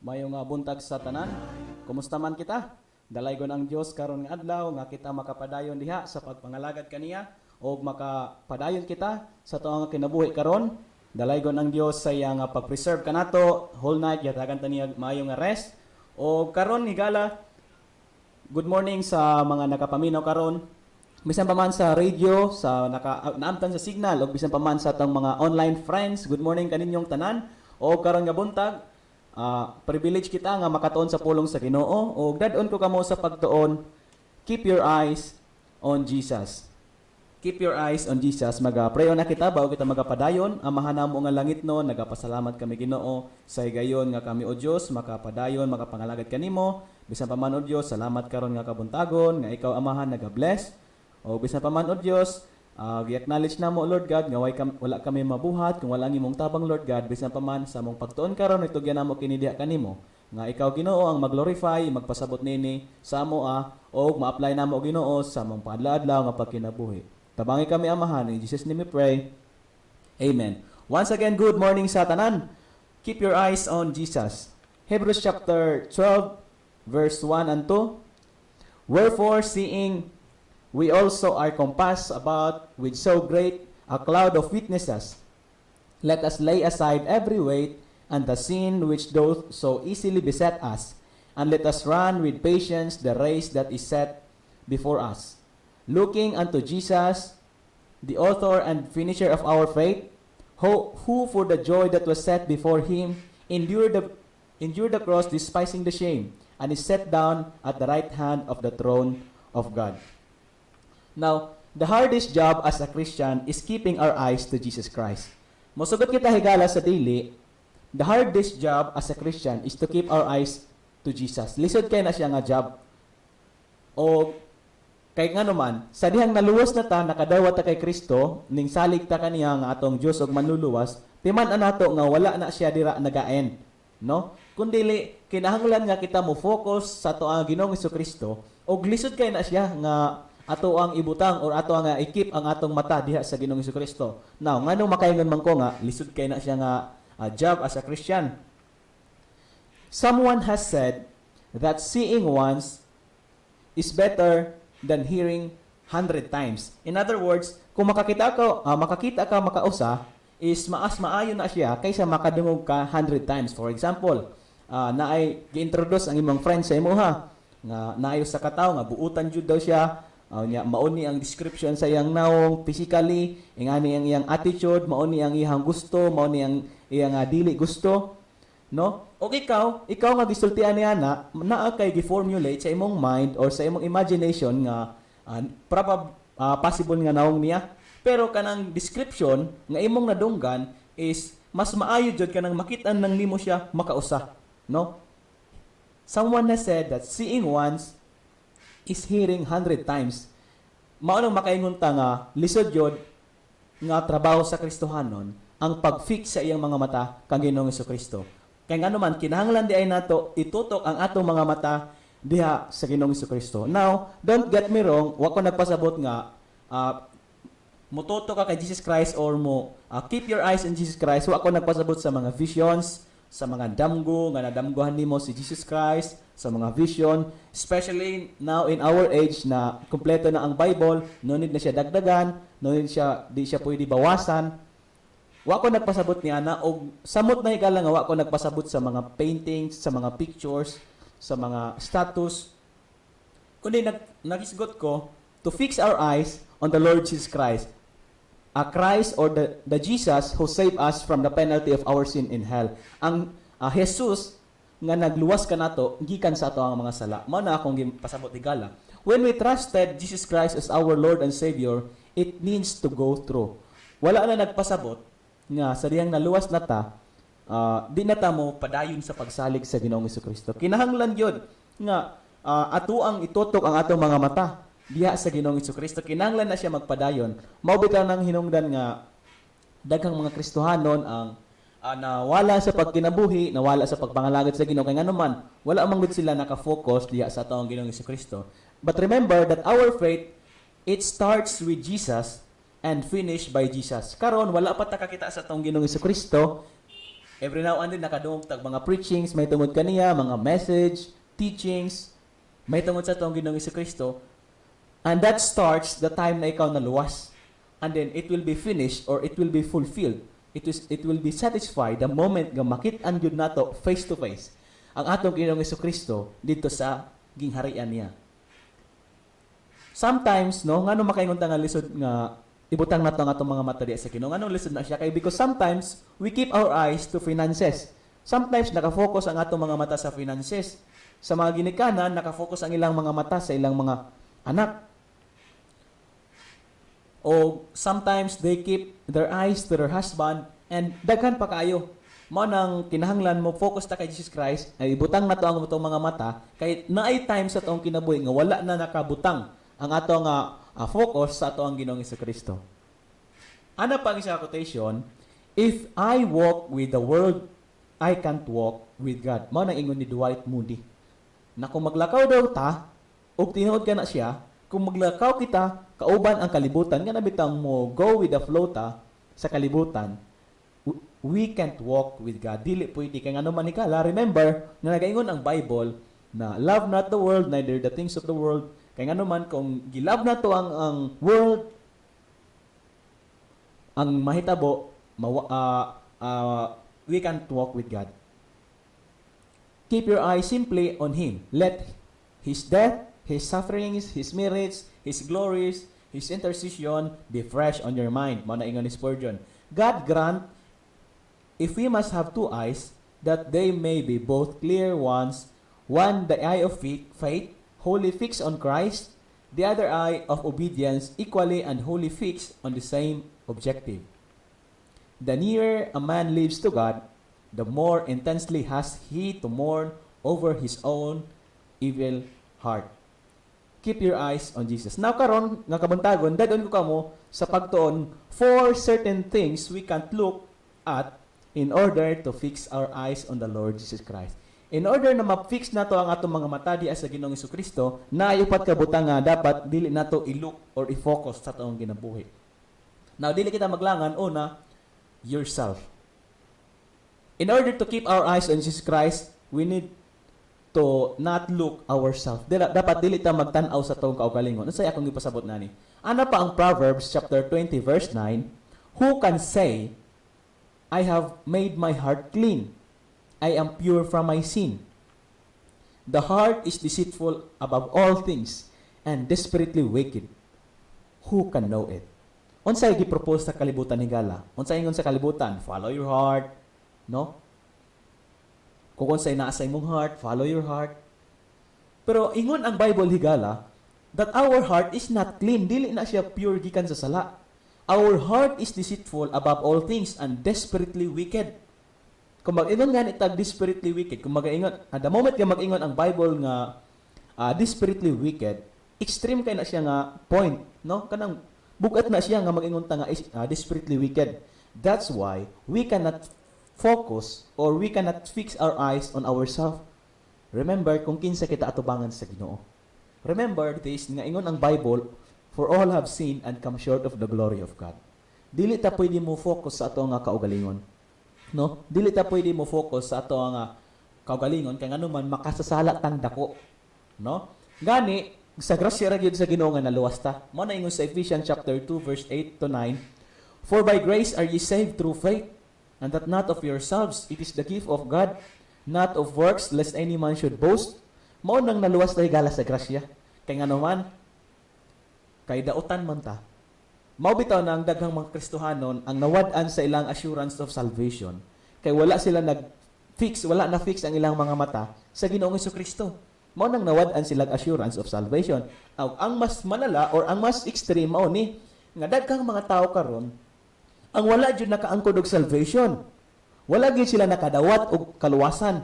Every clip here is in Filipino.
Mayong buntag sa tanan. Kumusta man kita? Dalaygon ang Dios karon nga adlaw nga kita makapadayon diha sa pagpangalagad kaniya o makapadayon kita sa tuong kinabuhi karon. Dalaygon ang Dios sa iyang pag-preserve kanato whole night yatagan taniya maayong rest. O karon higala good morning sa mga nakapaminaw karon. Bisan pa man sa radio, sa naamtan sa signal o bisan pa man sa atong mga online friends, good morning kaninyong tanan. O karon nga buntag, privilege kita nga makatuon sa pulong sa Ginoo o dadon ko kamo sa pagtuon. Keep your eyes on Jesus. Keep your eyes on Jesus. Mag-prayo na kita bago kita magapadayon. Amahan namo nga langit no, nagapasalamat kami Ginoo sa higayon nga kami o Dios makapadayon, makapangalagad kanimo. Bisan pa man o Dios, salamat karon nga kabuntagon nga ikaw amahan naga-bless. O bisan pa man o Dios, i-acknowledge na mo Lord God nga wala kami mabuhat kung wala ang imong tabang Lord God. Bisan pa man sa among pagtuon karon itugyan namo kinidiha kanimo nga ikaw Ginoo ang mag-glorify, magpasabot nini sa amo o ma-apply namo Ginoo sa among paadlaw nga pagkinabuhi. Tabangi kami amahan, in Jesus name we pray. Amen. Once again, good morning sa tanan. Keep your eyes on Jesus. Hebrews chapter 12 verse 1 and 2. Wherefore seeing we also are compassed about with so great a cloud of witnesses, let us lay aside every weight and the sin which doth so easily beset us, and let us run with patience the race that is set before us, looking unto Jesus, the author and finisher of our faith, who for the joy that was set before him endured the cross, despising the shame, and is set down at the right hand of the throne of God. Now, the hardest job as a Christian is keeping our eyes to Jesus Christ. Mosugot kita higala sa dili, the hardest job as a Christian is to keep our eyes to Jesus. Lisod kay na siya nga job. O kay nga naman, sa dihang naluwas na ta, nakadawat ta kay Kristo, ning salig ta kaniya nga atong Dios og manluluwas, timan anato nga wala na siya dira nagaend, no? Kundili kinahanglan nga kita mo focus sa tuang Ginoong Kristo og lisod kay na siya nga ato ang ibutang or ato ang i-keep ang atong mata diha sa Ginoong Kristo. Now, nganong makaingon man ko nga lisod kay na siya nga job as a Christian. Someone has said that seeing once is better than hearing 100 times. In other words, kung makakita ka makausa is maayo na siya kaysa makadungog ka 100 times. For example, naay gi-introduce ang imong friend sa imo ha nga naayo sa katawo nga buutan jud daw siya. Mauni ang description sa iyang naong physically, ingani ang iyang attitude, mauni ang iyang gusto, mauni ang iyang dili gusto, no? O ikaw nga gisultian niya naa kay gi-formulate sa imong mind or sa imong imagination nga possible nga naong niya. Pero kanang description nga imong nadunggan is mas maayo jud kanang makit-an nang nimo siya makausa, no? Someone has said that seeing once is hearing 100 times. Mao nang makaingon ta nga lisod yod nga trabaho sa Kristohanon ang pag-fix sa iyang mga mata kang Ginoong Kristo. Kay ngano man kinahanglan di ay nato itutok ang atong mga mata diha sa Ginoong Kristo. Now, don't get me wrong, wa ko nagpasabot nga mututo ka kay Jesus Christ or keep your eyes on Jesus Christ. Wa ko nagpasabot sa mga visions, sa mga damgo nga nadamgohan nimo si Jesus Christ, sa mga vision, especially now in our age na kumpleto na ang Bible, no need na siya dagdagan, di siya pwede bawasan. Wa ko nagpasabot niya na og samot na higala nga wa ko nagpasabot sa mga paintings, sa mga pictures, sa mga status. Kundi nagisgot ko to fix our eyes on the Lord Jesus Christ. A Christ or the Jesus who saved us from the penalty of our sin in hell. Ang Jesus nga nagluwas ka nato gikan sa ato ang mga sala. Mao na akong pasabot higala. When we trusted Jesus Christ as our Lord and Savior, it means to go through. Wala na nagpasabot nga sa diyang naluwas na ta, di na ta mo padayon sa pagsalig sa Ginoong Kristo. Kinahanglan yun nga ato ang itutok ang atong mga mata diha sa Ginoong Kristo. Kinahanglan na siya magpadayon. Mao bitaw nang hinungdan nga daghang mga Kristohanon ang nawala sa pagkinabuhi, nawala sa pagpangalagad sa Ginoo kay nganuman wala man gud sila naka-focus diha sa atong Ginoong Kristo. But remember that our faith, it starts with Jesus and finished by Jesus. Karon wala pa ta kakita sa atong Ginoong Kristo Every now and then nakadungog tag mga preachings, may tungod kaniya, mga message, teachings, may tungod sa tong Ginoong Kristo. And that starts the time na ikaw naluwas. And then it will be finished or it will be fulfilled. It will be satisfied the moment nga makit-an gyud nato face to face ang atong Ginoong Kristo dito sa gingharian niya. Sometimes no ngano makaingon ta nga lisod nga ibutang nato ang atong mga mata diya sa Ginoo. Anong lisod na siya kay because sometimes we keep our eyes to finances. Sometimes naka-focus ang atong mga mata sa finances. Sa mga ginikanan naka-focus ang ilang mga mata sa ilang mga anak. O sometimes they keep their eyes to their husband and daghan pa kayo. Mao nang kinahanglan mo focus ta kay Jesus Christ ay ibutang nato ang atong mga mata kay naay time sa atong kinabuhi nga wala na nakabutang ang atong focus sa atong Ginoong Kristo. Ana pa sa quotation, if I walk with the world, I can't walk with God. Mao nang ingon ni Dwight Moody. Na kung maglakaw daw ta ug tinuod ka na siya, kung maglakaw kita, kauban ang kalibutan, nga nabitang mo go with the flow ta sa kalibutan, we can't walk with God. Dili pwede kay ngano man ikala. Remember, na nagaingon ang Bible na love not the world, neither the things of the world. Kay ngano man kung gilove na to ang world, ang mahitabo, we can't walk with God. Keep your eyes simply on Him. Let His death, His sufferings, His merits, His glories, His intercession be fresh on your mind. Mao na ingon ni Spurgeon. God grant, if we must have two eyes, that they may be both clear ones, one the eye of faith, wholly fixed on Christ, the other eye of obedience, equally and wholly fixed on the same objective. The nearer a man lives to God, the more intensely has he to mourn over his own evil heart. Keep your eyes on Jesus. Now karon nga kabuntagon, dagon ko kamo sa pagtuon for certain things we can't look at in order to fix our eyes on the Lord Jesus Christ. In order na ma-fix nato ang atong mga mata diya sa Ginoong Kristo, naayupat kabutang nga dapat dili nato i-look or i-focus sa atong ginabuhi. Now dili kita maglangan una yourself. In order to keep our eyes on Jesus Christ, we need to not look ourselves. Dapat dili ta magtan-aw sa tong kaugalingon. Unsay akong gipasabot nani? Ana pa ang Proverbs chapter 20 verse 9, who can say, I have made my heart clean. I am pure from my sin. The heart is deceitful above all things and desperately wicked. Who can know it? Unsay gipropose sa kalibutan higala? Unsay ingon sa kalibutan? Follow your heart, no? Kung unsay naa sa imong heart, follow your heart. Pero ingon ang Bible higala that our heart is not clean. Dili na siya pure gikan sa sala. Our heart is deceitful above all things and desperately wicked. Kung mag-ingon nga itag desperately wicked, kung mag-ingon, at the moment nga mag-ingon ang Bible nga desperately wicked, extreme kay na siya nga point, no? Kanang bugat na siya nga mag-ingon ta nga desperately wicked. That's why we cannot focus or we cannot fix our eyes on ourselves. Remember kung kinsa kita atubangan sa Ginoo. Remember this nga ingon ang Bible, for all have sinned and come short of the glory of God. Dili ta pwede mo focus sa ato nga kaugalingon. No? Dili ta pwede mo focus sa ato nga kaugalingon kay ngano man makasasala tang dako. No? Gani sa grasya ra gyud sa Ginoo nga naluwas ta. Mao na ingon sa Ephesians chapter 2 verse 8 to 9, for by grace are ye saved through faith, and that not of yourselves, it is the gift of God, not of works, lest any man should boast. Mao nang naluwas ta higala sa grasya. Kay ngano man kay dautan man ta. Mao bitaw na ang daghang mga Kristohanon ang nawad-an sa ilang assurance of salvation. Kay wala sila wala na fix ang ilang mga mata sa Ginoong Kristo. Mao nang nawad-an sila assurance of salvation. Ang mas malala or ang mas extreme mao ni nga daghang mga tao karon ang wala jud nakaangkod og salvation. Wala gyud sila nakadawat og kaluwasan.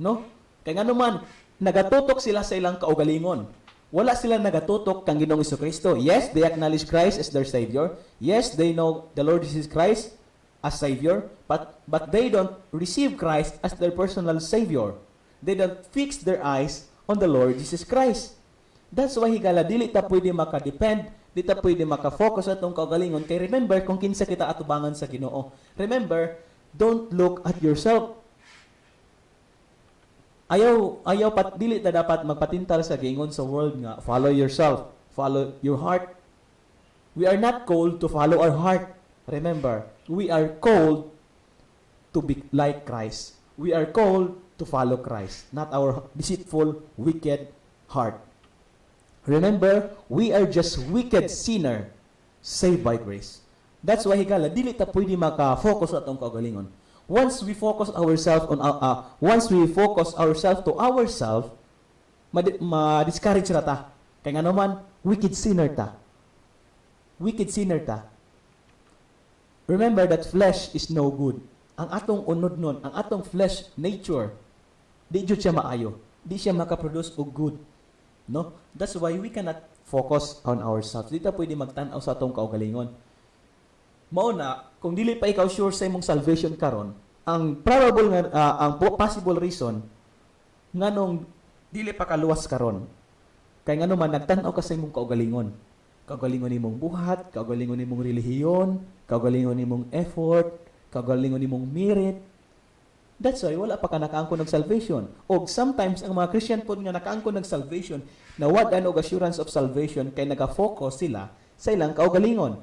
No? Kay ngano man nagatutok sila sa ilang kaugalingon. Wala sila nagatutok kang Ginoong Kristo. Yes, they acknowledge Christ as their Savior. Yes, they know the Lord Jesus Christ as Savior, but they don't receive Christ as their personal Savior. They don't fix their eyes on the Lord Jesus Christ. That's why higala dili ta pwede maka-depend, dili ta pwede maka-focus atong kaugalingon. Kay remember kung kinsa kita atubangan sa Ginoo. Remember, Don't look at yourself. Ayaw pat dili ta dapat magpatintal sa giingon sa world nga follow yourself, follow your heart. We are not called to follow our heart. Remember, we are called to be like Christ. We are called to follow Christ, not our deceitful, wicked heart. Remember, we are just wicked sinner saved by grace. That's why higala dili ta pwede maka-focus sa atong kaugalingon. Once we focus ourselves to ourselves, ma-discourage ra ta. Kay nga naman, wicked sinner ta. Wicked sinner ta. Remember that flesh is no good. Ang atong unod nun, ang atong flesh nature, di jud siya maayo. Di siya makaproduce og good. No? That's why we cannot focus on ourselves. Di ta pwede magtan-aw sa atong kaugalingon. Mao na, kung dili pa ikaw sure sa imong salvation karon, ang probable nga ang possible reason nganong dili pa kaluwas karon. Kay ngano man nagtan-aw ka sa imong kaugalingon. Kaugalingon nimong buhat, kaugalingon nimong relihiyon, kaugalingon nimong effort, kaugalingon nimong merit. That's why wala pa ka nakaangkon ng salvation. O sometimes ang mga Christian pod nga nakaangkon ng salvation, nawad-an og assurance of salvation kay naka-focus sila sa ilang kaugalingon.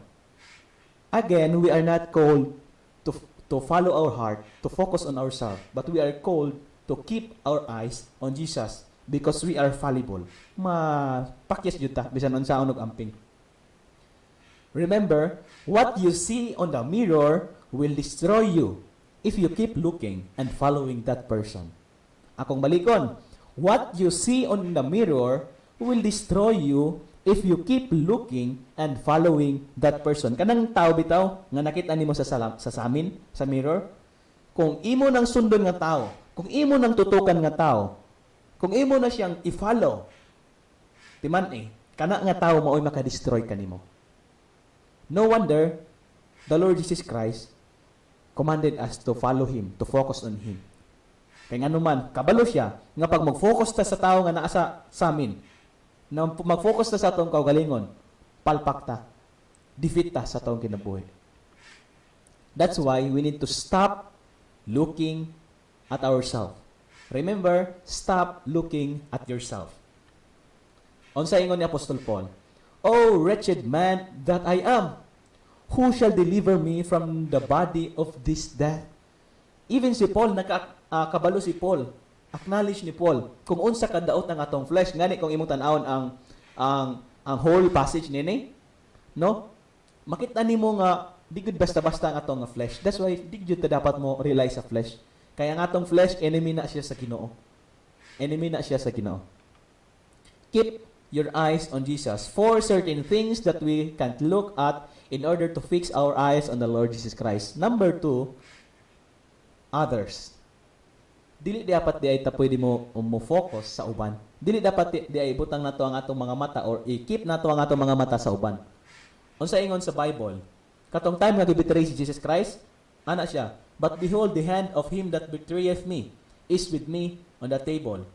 Again, we are not called to follow our heart, to focus on ourselves, but we are called to keep our eyes on Jesus because we are fallible. Pakyas jud ta bisan unsaon og amping. Remember, what you see on the mirror will destroy you if you keep looking and following that person. Akong balikon, what you see on the mirror will destroy you if you keep looking and following that person. Kanang tao bitaw nga nakita nimo sa samin, sa mirror, kung imo nang sundon nga tao, kung imo nang tutukan nga tao, kung imo na siyang i-follow, timan kana nga tao maoy maka-destroy kanimo. No wonder the Lord Jesus Christ commanded us to follow Him, to focus on Him. Kaya nga naman, kabalo siya, nga pag mag-focus ta sa tao nga naa sa amin, na mag-focus ta sa atong kaugalingon, palpak ta, defeat ta sa atong kinabuhi. That's why we need to stop looking at ourselves. Remember, stop looking at yourself. Unsa ingon ni Apostol Paul, "O wretched man that I am, who shall deliver me from the body of this death?" Even si Paul, kabalo si Paul, acknowledge ni Paul kung unsa kadaot ang atong flesh. Ngani kung imong tan-awon ang whole passage nini, no? Makita nimo nga di gud basta-basta ang atong flesh. That's why di gud ta dapat mo realize sa flesh. Kaya ang atong flesh enemy na siya sa Ginoo. Enemy na siya sa Ginoo. Keep your eyes on Jesus. For certain things that we can't look at in order to fix our eyes on the Lord Jesus Christ. Number 2, others. Dili dapat di ay ta pwede mo focus sa uban. Dili dapat di ay butang nato ang atong mga mata or i-keep nato ang atong mga mata sa uban. Unsa ingon sa Bible? Katong time nga gibetray si Jesus Christ, ana siya, "But behold, the hand of him that betrayeth me is with me on the table."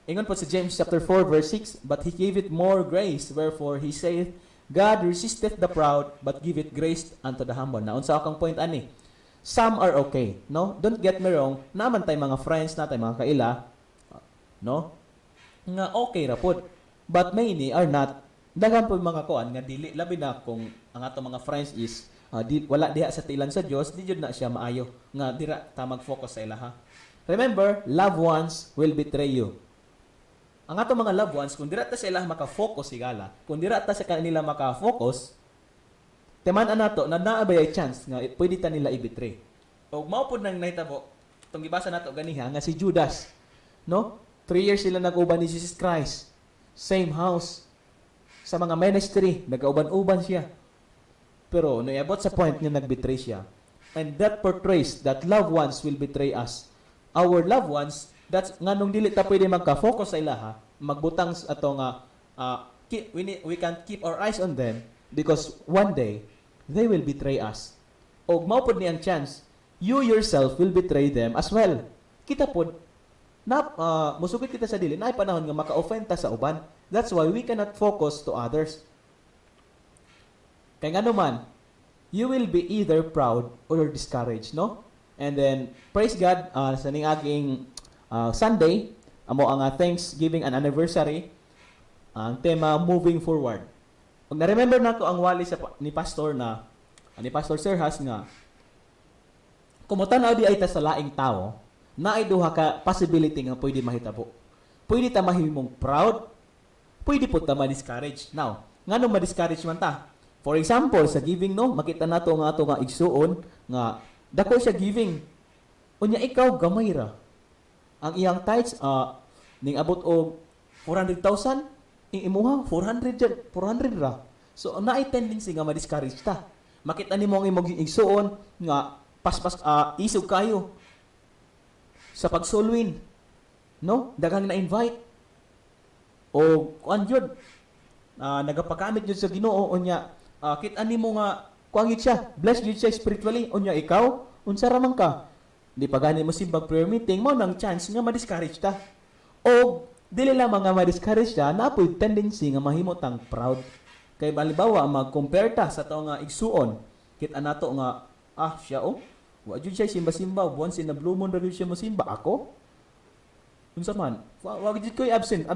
Ingon po sa James chapter 4 verse 6, "But he gave it more grace, wherefore he saith, God resisteth the proud, but giveth grace unto the humble." Na unsa akong point ani? Some are okay, no? Don't get me wrong, naman tay mga friends natin, mga kaila, no? Nga okay ra pod. But many are not. Daghan po mga kuan nga dili labi na kung ang ato mga friends is wala diha sa tilan sa Dios, di jud na siya maayo nga dira ta mag-focus sa ilaha. Remember, loved ones will betray you. Ang ato mga loved ones, kung dira ta sa ilaha maka-focus sigala, kung dira ta sa kanila maka-focus, timan nato na naabay ay chance nga pwede ta nila i-betray. Og mao pud nang nahitabo, tong gibasa nato ganiha nga si Judas, no? 3 years sila nag-uban ni Jesus Christ. Same house. Sa mga ministry, nag-uban-uban siya. Pero naabot sa point nga nag-betray siya. And that portrays that loved ones will betray us. Our loved ones, that's nganong dili ta pwede magka-focus sa ilaha, magbutang ato nga we can't keep our eyes on them because one day they will betray us. Og mao pod ni ang chance, you yourself will betray them as well. Kita pod musugid kita sa dili naay panahon nga maka-offend ta sa uban. That's why we cannot focus to others. Kay ngano man, you will be either proud or discouraged, no? And then, praise God, sa ning aging Sunday, amo ang Thanksgiving and anniversary, ang tema, moving forward. Pag na-remember na ko ang wali ni Pastor ni Pastor Serhas nga, kumutanaw di ay ta sa laing tao, na ay duha ka possibility nga pwede mahitabo. Pwede ta mahimong proud, pwede po ta ma-discourage. Now, ngano ma-discourage man ta? For example, sa giving no, makita nato nga ato nga igsuon nga dako siya giving. Unya ikaw gamay ra. Ang iyang tithes ning abot og 400,000, imuha 400 ra. So naay tendency nga ma-discourage ta. Makita nimo ang imong igsuon nga paspas isog kayo sa pagsulwin. No? Daghang na-invite. O kuan jud nagapakamit jud sa Ginoo unya kita nimo nga kuan gid siya, blessed jud siya spiritually unya ikaw unsa ra man ka. Di pa gani mo simbag prayer meeting mo nang chance nga ma-discourage ta. O dili lamang nga ma-discourage ta, napoy tendency nga mahimo tang proud. Kay balibawa mag-compare ta sa tao nga igsuon, kita nato nga siya wa jud siya simba-simba, buwan sinablumon ra jud siya mosimba ako. Unsa man, wa jud koy absent.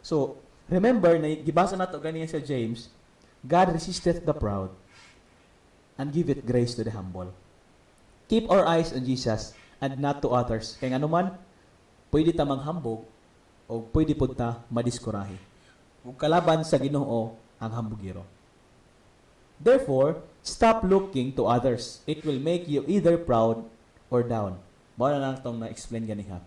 So, remember na gibasa nato ganiya sa James, God resisteth the proud and giveth grace to the humble. Keep our eyes on Jesus and not to others. Kay ngano man, pwede ta manghambog o pwede pud ta madiskurahi. Ug kalaban sa Ginoo ang hambugiro. Therefore, stop looking to others. It will make you either proud or down. Mao na lang tong na-explain ganiha.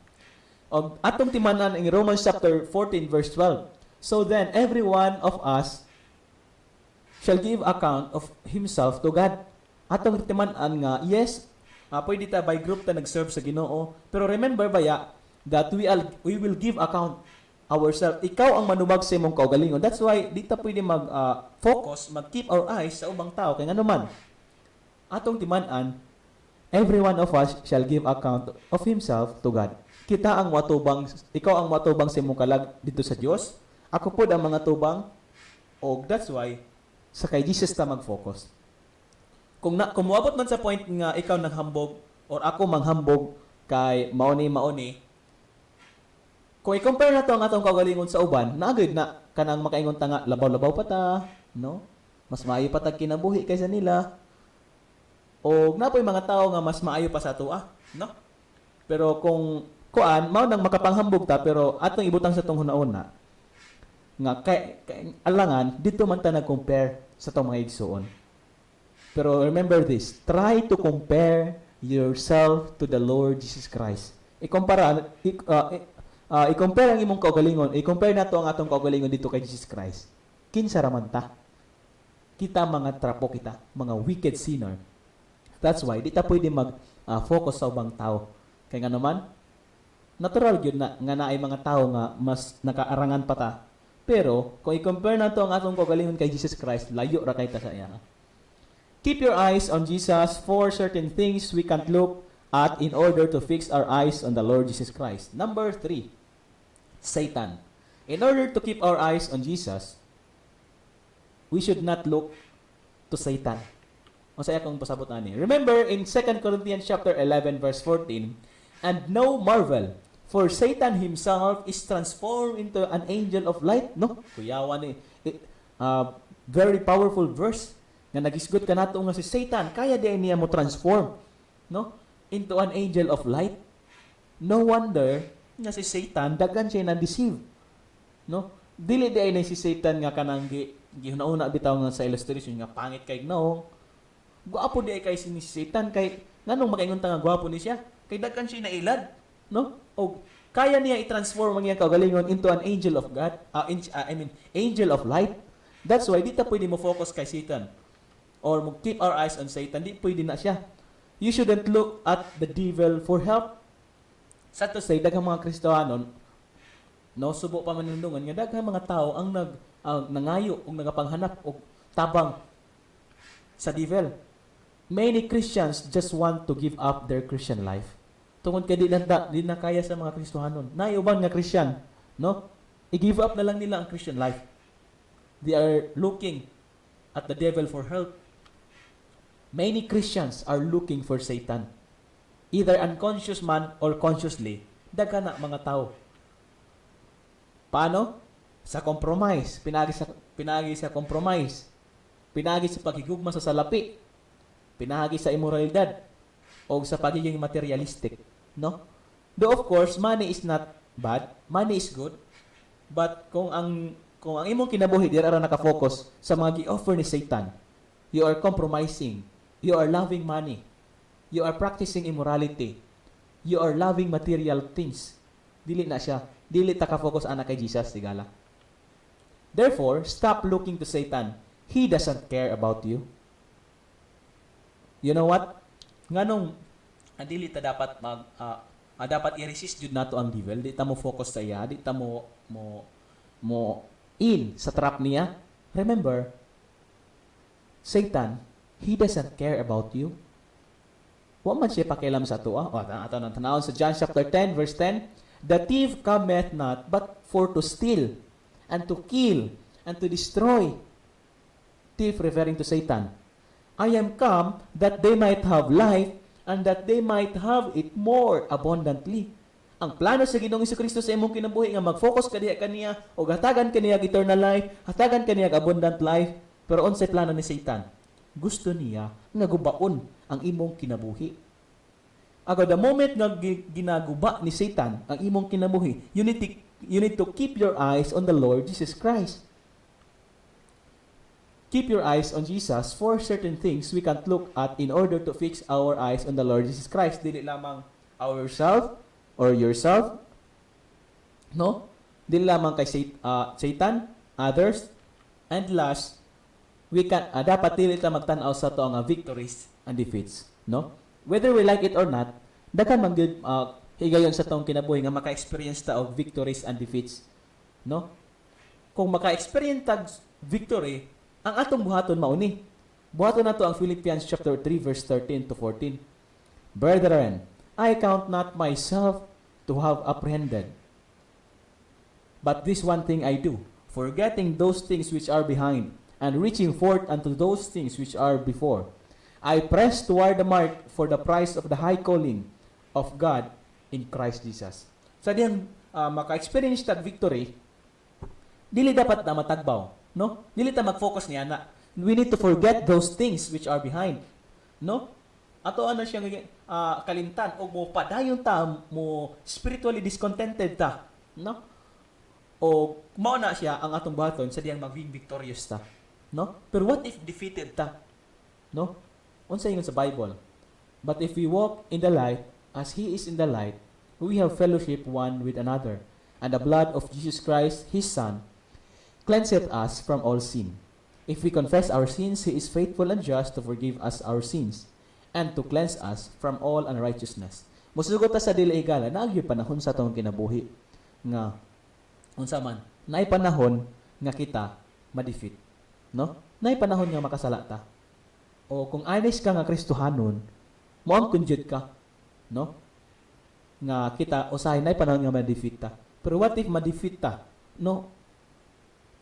Atong timanan in Romans chapter 14 verse 12. So then, every one of us shall give account of himself to God. Atong timanan nga, yes, pwede ta by group ta nag-serve sa Ginoo. Pero remember baya that we will give account ourselves. Ikaw ang manubag sa imong kaugalingon. That's why di ta pwede mag-focus, mag-keep our eyes sa ubang tao. Kaya nga naman, atong timanan, every one of us shall give account of himself to God. Ikaw ang matubang sa imong kalag dito sa Dios. Ako pod ang mga tubang. O that's why sa kay Jesus ta mag-focus. Kung muabot man sa point nga ikaw nanghambog or ako manghambog kay mauni, kung i-compare na to ang atong kaugalingon sa uban, naagad na kanang makaingon ta nga labaw-labaw pa ta, no? Mas maayo pa tag kinabuhi kaysa nila. O napoy mga tao nga mas maayo pa sa ato, no? Pero kung mao nang makapanghambog ta pero atong ibutang sa tong hunahuna nga kay alangan dito man ta nag-compare sa tong mga igsuon. Pero remember this, try to compare yourself to the Lord Jesus Christ. I-compare ang imong kaugalingon, i-compare nato ang atong kaugalingon dito kay Jesus Christ. Kinsa ra man ta? Kita mga trapo kita, mga wicked sinner. That's why di ta pwede mag-focus sa ubang tao. Kay nga naman, natural yun nga naay mga tao nga mas nakaarangan pa ta. Pero kung i-compare nato ang atong kaugalingon kay Jesus Christ, layo ra kay ta sa iya. Keep your eyes on Jesus for certain things we can't look at in order to fix our eyes on the Lord Jesus Christ. Number 3. Satan. In order to keep our eyes on Jesus, we should not look to Satan. O sa akong pasabot ani. Remember in 2 Corinthians chapter 11 verse 14, and no marvel, for Satan himself is transformed into an angel of light. No? Kuyawan ni very powerful verse nga nagisgot ka nato nga si Satan kaya di niya mo transform, no? Into an angel of light. No wonder nga si Satan daghan siya na-deceive. No? Dili di ay na si Satan nga kanang gihuna-una bitaw nga sa illustration nga pangit kay no. Guwapo di ay kay si Satan kay nganong makaingon ta nga guwapo ni siya? Kay daghan siya nailad, no? O kaya niya i-transform ang iyang kaugalingon into an angel of God, angel of light. That's why di ta pwede mo focus kay Satan or mo keep our eyes on Satan. Di pwede na siya. You shouldn't look at the devil for help. Sa to say, daghang mga Kristohanon, no, subo pa manindungan nga daghang mga tao ang nangayo o nagapanghanap o tabang sa devil. Many Christians just want to give up their Christian life. Tungod kay di na kaya sa mga Kristohanon. Naiuban nga Christian, no? I-give up na lang nila ang Christian life. They are looking at the devil for help. Many Christians are looking for Satan. either unconscious man or consciously, daghan na mga tao. Paano? Sa compromise. Pinagi sa compromise. Pinagi sa paghigugma sa salapi. Pinagi sa immoralidad. O sa pagiging materialistic. No? Though of course, money is not bad. Money is good. But kung ang imong kinabuhi, di ra nakafocus sa mga gi-offer ni Satan, you are compromising. You are loving money. You are practicing immorality. You are loving material things. Dili na siya. Dili ta ka-focus anak kay Jesus, tigala. Therefore, stop looking to Satan. He doesn't care about you. You know what? Nganong dili ta dapat dapat i-resist jud nato ang devil. Di ta mo focus sa iya, di ta mo in sa trap niya. Remember, Satan, he doesn't care about you. Wa man siya pakialam sa ato. Ato nang tanawon sa John chapter 10 verse 10, the thief cometh not but for to steal and to kill and to destroy. Thief referring to Satan. I am come that they might have life and that they might have it more abundantly. Ang plano sa Ginoong Jesucristo sa imong kinabuhi nga mag-focus ka diha kaniya o hatagan kaniya eternal life, hatagan kaniya abundant life. Pero unsay plano ni Satan? Gusto niya nga gubaon ang imong kinabuhi. Aga the moment nga ginaguba ni Satan ang imong kinabuhi, you need to keep your eyes on the Lord Jesus Christ. Keep your eyes on Jesus for certain things we can't look at in order to fix our eyes on the Lord Jesus Christ. Dili lamang ourself or yourself. No? Dili lamang kay Satan, others. And last, we can dapat dili ta magtan-aw sa to nga victories and defeats, no? Whether we like it or not, daghan man gyud higayon sa tong kinabuhi nga maka-experience ta og victories and defeats, no? Kung maka-experience tag victory, ang atong buhaton mao ni. Buhaton nato ang Philippians chapter 3 verse 13 to 14. Brethren, I count not myself to have apprehended, but this one thing I do, forgetting those things which are behind, and reaching forth unto those things which are before. I press toward the mark for the prize of the high calling of God in Christ Jesus. Sa diyan maka-experience tag victory, dili dapat na matagbaw, no? Dili ta mag-focus niya na. We need to forget those things which are behind, no? Ato ano siya kalimtan o mo padayon ta mo spiritually discontented ta, no? O mao na siya ang atong baton sa diyang maging victorious ta. No? Pero what if defeated ta? No? Unsa ingon sa Bible? But if we walk in the light as He is in the light, we have fellowship one with another, and the blood of Jesus Christ, His Son, cleanseth us from all sin. If we confess our sins, He is faithful and just to forgive us our sins, and to cleanse us from all unrighteousness. Musugot ta sa dili higala, naagyo panahon sa tong kinabuhi nga unsa man, naay panahon nga kita ma-defeat. No? Nay panahon nga makasala ta. O kung honest ka nga Kristohanon, mo ang kunjud ka, no? Nga kita usahay nay panahon nga ma-defeat ta. Pero what if ma-defeat ta? No.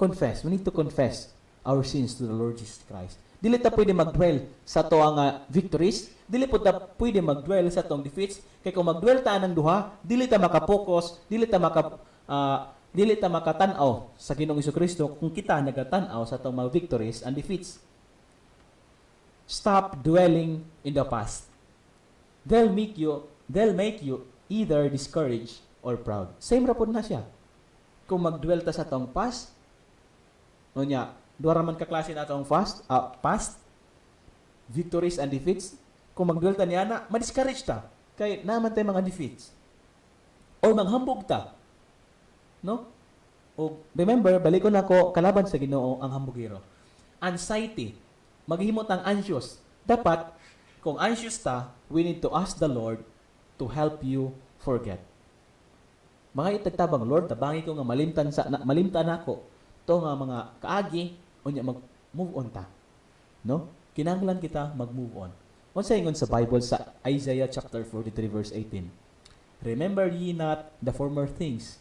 Confess. We need to confess our sins to the Lord Jesus Christ. Dili ta pwede mag-dwell sa to nga victories, dili po ta pwede mag-dwell sa tong defeats. Kay kung mag-dwell ta ng duha, dili ta maka-focus, dili ta makatan-aw sa Ginoong Jesucristo kung kita nagatan-aw sa itong mga victories and defeats. Stop dwelling in the past. They'll make you either discouraged or proud. Same ra pud na siya. Kung mag-dwell ta sa itong past, unya, duha ra man ka klase na itong past, victories and defeats. Kung mag-dwell ta niya na, ma-discourage ta. Kay naman tayo mga defeats. Or manghambog ta. No? O remember, balikon ako kalaban sa Ginoo ang hambugiro. Anxiety, maghimot ang anxious. Dapat kung anxious ta, we need to ask the Lord to help you forget. Mga itagtabang, Lord, tabangi ko nga malimtan ako. To nga mga kaagi, unya mag-move on ta. No? Kinahanglan kita mag-move on. Unsa ingon sa Bible sa Isaiah chapter 43 verse 18. Remember ye not the former things,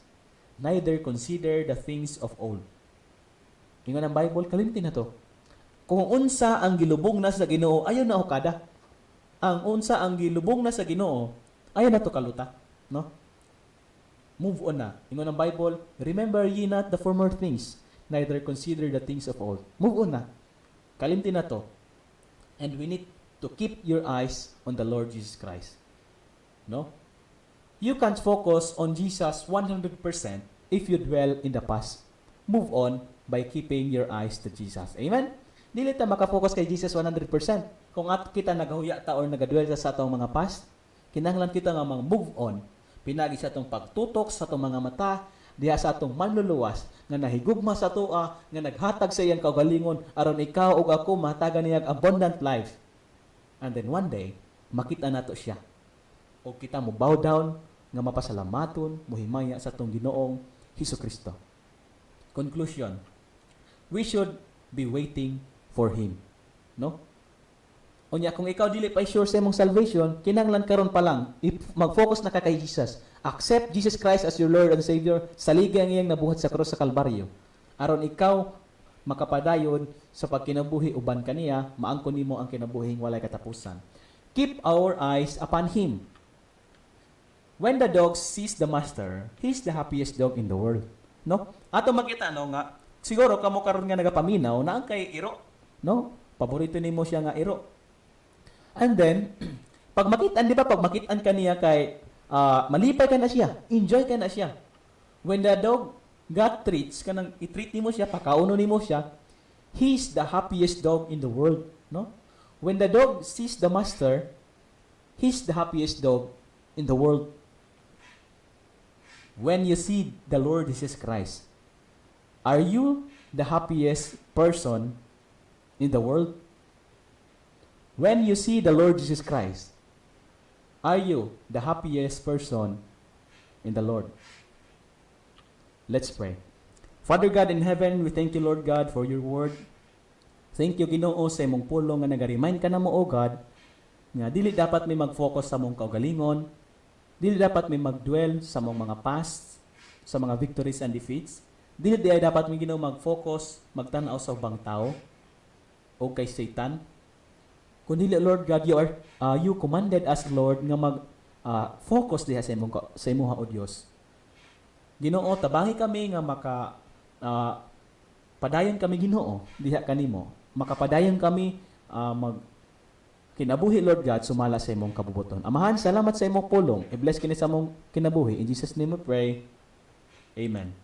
neither consider the things of old. Ingon ang Bible, kalimtin na to. Kung unsa ang gilubong na sa Ginoo, ayon na kada. ang unsa ang gilubong na sa Ginoo, ayan na to kaluta, no? Move on na. Ingon ang Bible, remember ye not the former things, neither consider the things of old. Move on na. Kalimti na to. And we need to keep your eyes on the Lord Jesus Christ. No? You can't focus on Jesus 100% if you dwell in the past. Move on by keeping your eyes to Jesus. Amen? Dili ta makafocus kay Jesus 100%. Kung ato kita nagahuya ta or nagadwell sa atong mga past, kinahanglan kita nga move on. Pinagi sa atong pagtutok sa atong mga mata, diha sa atong manluluwas nga nahigugma sa toa, nga naghatag sa iyang kaugalingon aron ikaw ug ako mahatagan niyang abundant life. And then one day, makita nato siya. O kita mo bow down nga mapasalamaton, muhimaya sa atong Ginoong Hesukristo. Conclusion. We should be waiting for Him. No? Unya, kung ikaw dili pa sure sa imong salvation, kinahanglan karon pa lang, mag-focus na ka kay Jesus. Accept Jesus Christ as your Lord and Savior, saligay ang iyang nabuhat sa krus sa Kalbaryo. Aron ikaw makapadayon sa pagkinabuhi uban kaniya, maangkon nimo ang kinabuhing walay katapusan. Keep our eyes upon Him. When the dog sees the master, he's the happiest dog in the world. No? Ato makita no nga, siguro kamo karon nga nagapaminaw na ang kay iro, no? Paborito nimo siya nga iro. And then, pag makitaan, di ba, pag makitaan ka niya kay, malipay ka na siya, enjoy ka na siya. When the dog got treats, kanang i-treat nimo siya, pakauno nimo siya, he's the happiest dog in the world, no? When the dog sees the master, he's the happiest dog in the world. When you see the Lord Jesus Christ, are you the happiest person in the world? When you see the Lord Jesus Christ, are you the happiest person in the Lord? Let's pray. Father God in heaven, we thank you, Lord God, for your word. Thank you, Ginoo, sa imong pulong nga nag-remind ka na mo, O God, nga dili dapat may mag-focus sa mong kaugalingon, dili dapat may mag-dwell sa mong mga past, sa mga victories and defeats, dili dapat may Ginoo mag-focus, magtanaw sa ubang tao, o kay Satan. Kundi Lord God, you commanded us, Lord, nga mag-focus diha sa imong o Dios. Ginoo, tabangi kami nga padayon kami Ginoo diha kanimo. Makapadayon kami kinabuhi, Lord God, sumala sa imong kabubuton. Amahan, salamat sa imong pulong. I-bless kini sa imong kinabuhi. In Jesus' name we pray. Amen.